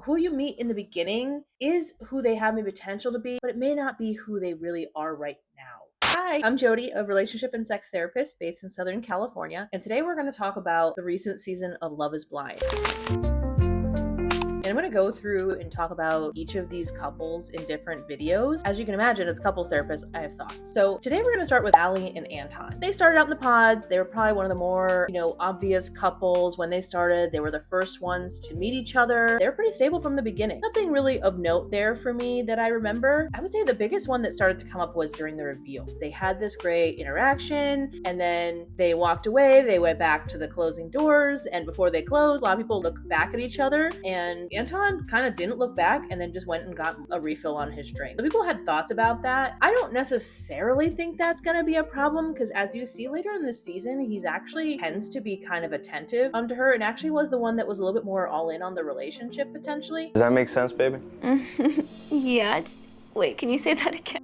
who you meet in the beginning is who they have the potential to be, but it may not be who they really are right now. Hi, I'm Jody, a relationship and sex therapist based in Southern California, and today we're going to talk about the recent season of Love is Blind. And I'm going to go through and talk about each of these couples in different videos. As you can imagine, as a couples therapist, I have thoughts. So today we're going to start with Ali and Anton. They started out in the pods. They were probably one of the more, obvious couples when they started. They were the first ones to meet each other. They were pretty stable from the beginning. Nothing really of note there for me that I remember. I would say the biggest one that started to come up was during the reveal. They had this great interaction and then they walked away. They went back to the closing doors, and before they closed, a lot of people looked back at each other, and Anton kind of didn't look back and then just went and got a refill on his drink. So people had thoughts about that. I don't necessarily think that's going to be a problem because as you see later in this season, he's actually tends to be kind of attentive to her and actually was the one that was a little bit more all in on the relationship potentially. Does that make sense, baby? Yeah. Wait, can you say that again?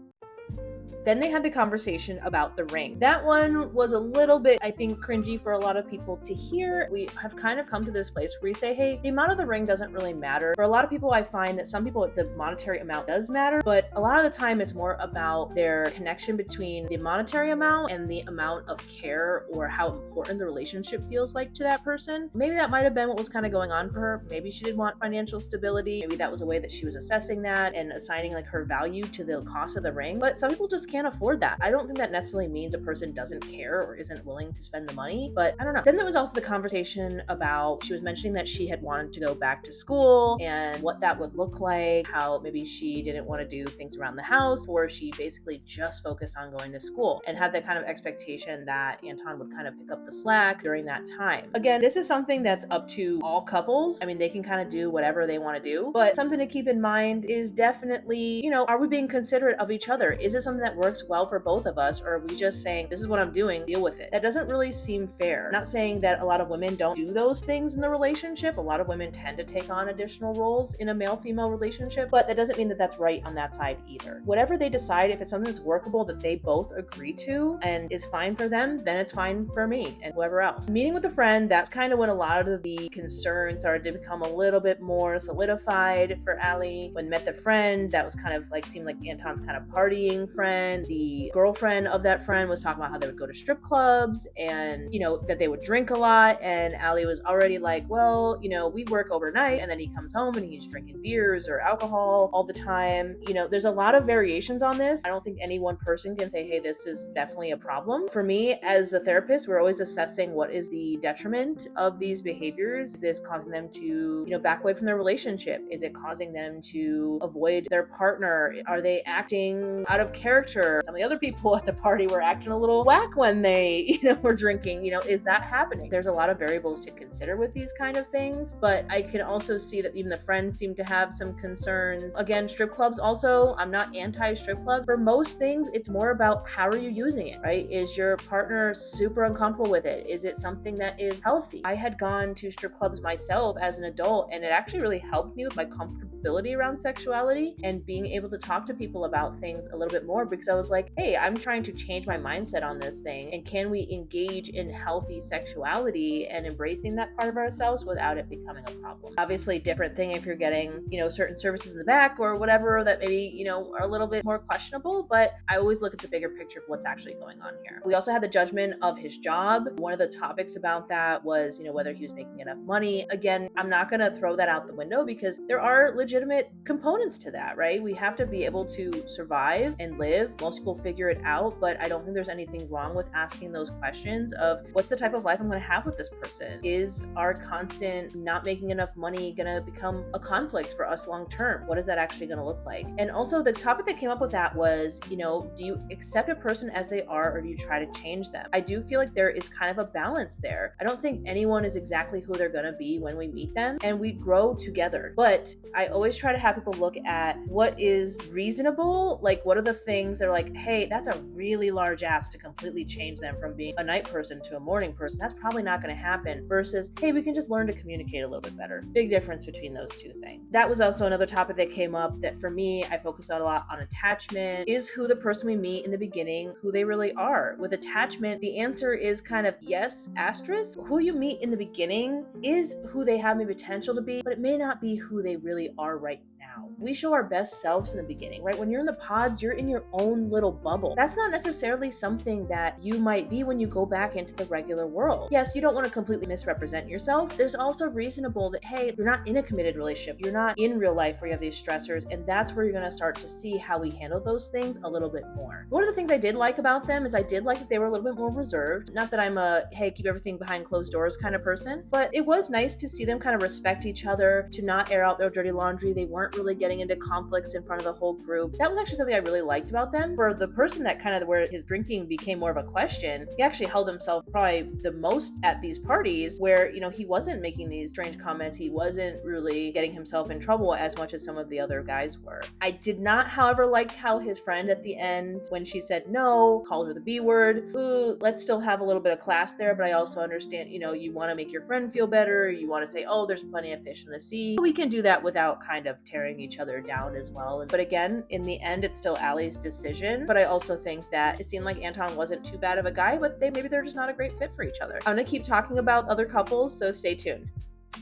Then they had the conversation about the ring. That one was a little bit, I think, cringy for a lot of people to hear. We have kind of come to this place where we say, hey, the amount of the ring doesn't really matter. For a lot of people, I find that some people, the monetary amount does matter, but a lot of the time it's more about their connection between the monetary amount and the amount of care or how important the relationship feels like to that person. Maybe that might have been what was kind of going on for her. Maybe she did want financial stability. Maybe that was a way that she was assessing that and assigning like her value to the cost of the ring. But some people just can't afford that. I don't think that necessarily means a person doesn't care or isn't willing to spend the money, but I don't know. Then there was also the conversation about, she was mentioning that she had wanted to go back to school and what that would look like, how maybe she didn't want to do things around the house, or she basically just focused on going to school and had that kind of expectation that Anton would kind of pick up the slack during that time. Again, this is something that's up to all couples. I mean, they can kind of do whatever they want to do, but something to keep in mind is definitely, are we being considerate of each other? Is it something that works well for both of us, or are we just saying, this is what I'm doing, deal with it? That doesn't really seem fair. Not saying that a lot of women don't do those things in the relationship. A lot of women tend to take on additional roles in a male-female relationship, but that doesn't mean that that's right on that side either. Whatever they decide, if it's something that's workable that they both agree to and is fine for them, then it's fine for me and whoever else. Meeting with a friend, that's kind of when a lot of the concerns started to become a little bit more solidified for Ali. When met the friend, that was kind of like, seemed like Anton's kind of partying friend. The girlfriend of that friend was talking about how they would go to strip clubs and, that they would drink a lot. And Ali was already like, well, we work overnight and then he comes home and he's drinking beers or alcohol all the time. There's a lot of variations on this. I don't think any one person can say, hey, this is definitely a problem. For me, as a therapist, we're always assessing what is the detriment of these behaviors. Is this causing them to, back away from their relationship? Is it causing them to avoid their partner? Are they acting out of character? Some of the other people at the party were acting a little whack when they, were drinking. Is that happening? There's a lot of variables to consider with these kind of things, but I can also see that even the friends seem to have some concerns. Again, strip clubs also, I'm not anti-strip club. For most things, it's more about how are you using it, right? Is your partner super uncomfortable with it? Is it something that is healthy? I had gone to strip clubs myself as an adult, and it actually really helped me with my comfortability around sexuality and being able to talk to people about things a little bit more, because I was like, hey, I'm trying to change my mindset on this thing, and can we engage in healthy sexuality and embracing that part of ourselves without it becoming a problem? Obviously, different thing if you're getting, certain services in the back or whatever that maybe, are a little bit more questionable, but I always look at the bigger picture of what's actually going on here. We also had the judgment of his job. One of the topics about that was, whether he was making enough money. Again, I'm not going to throw that out the window because there are legitimate components to that, right? We have to be able to survive and live. Most people figure it out, but I don't think there's anything wrong with asking those questions of what's the type of life I'm going to have with this person? Is our constant not making enough money going to become a conflict for us long term? What is that actually going to look like? And also the topic that came up with that was, do you accept a person as they are or do you try to change them? I do feel like there is kind of a balance there. I don't think anyone is exactly who they're going to be when we meet them, and we grow together. But I always always try to have people look at what is reasonable, like what are the things that are like, hey, that's a really large ask to completely change them from being a night person to a morning person. That's probably not going to happen, versus, hey, we can just learn to communicate a little bit better. Big difference between those two things. That was also another topic that came up that for me, I focused on a lot on attachment. Is who the person we meet in the beginning, who they really are? With attachment, the answer is kind of yes, asterisk. Who you meet in the beginning is who they have the potential to be, but it may not be who they really are right now. We show our best selves in the beginning, right? When you're in the pods, you're in your own little bubble. That's not necessarily something that you might be when you go back into the regular world. Yes, you don't want to completely misrepresent yourself. There's also reasonable that, hey, you're not in a committed relationship. You're not in real life where you have these stressors, and that's where you're going to start to see how we handle those things a little bit more. One of the things I did like about them is I did like that they were a little bit more reserved. Not that I'm a, hey, keep everything behind closed doors kind of person, but it was nice to see them kind of respect each other, to not air out their dirty laundry. They weren't really getting into conflicts in front of the whole group. That was actually something I really liked about them. For the person that kind of where his drinking became more of a question, he actually held himself probably the most at these parties where, you know, he wasn't making these strange comments. He wasn't really getting himself in trouble as much as some of the other guys were. I did not, however, like how his friend at the end, when she said no, called her the B word. Ooh, let's still have a little bit of class there, but I also understand, you know, you want to make your friend feel better. You want to say, oh, there's plenty of fish in the sea. We can do that without kind of tearing each other down as well. But again, in the end, it's still Ali's decision. But I also think that it seemed like Anton wasn't too bad of a guy, but maybe they're just not a great fit for each other. I'm gonna keep talking about other couples, so stay tuned.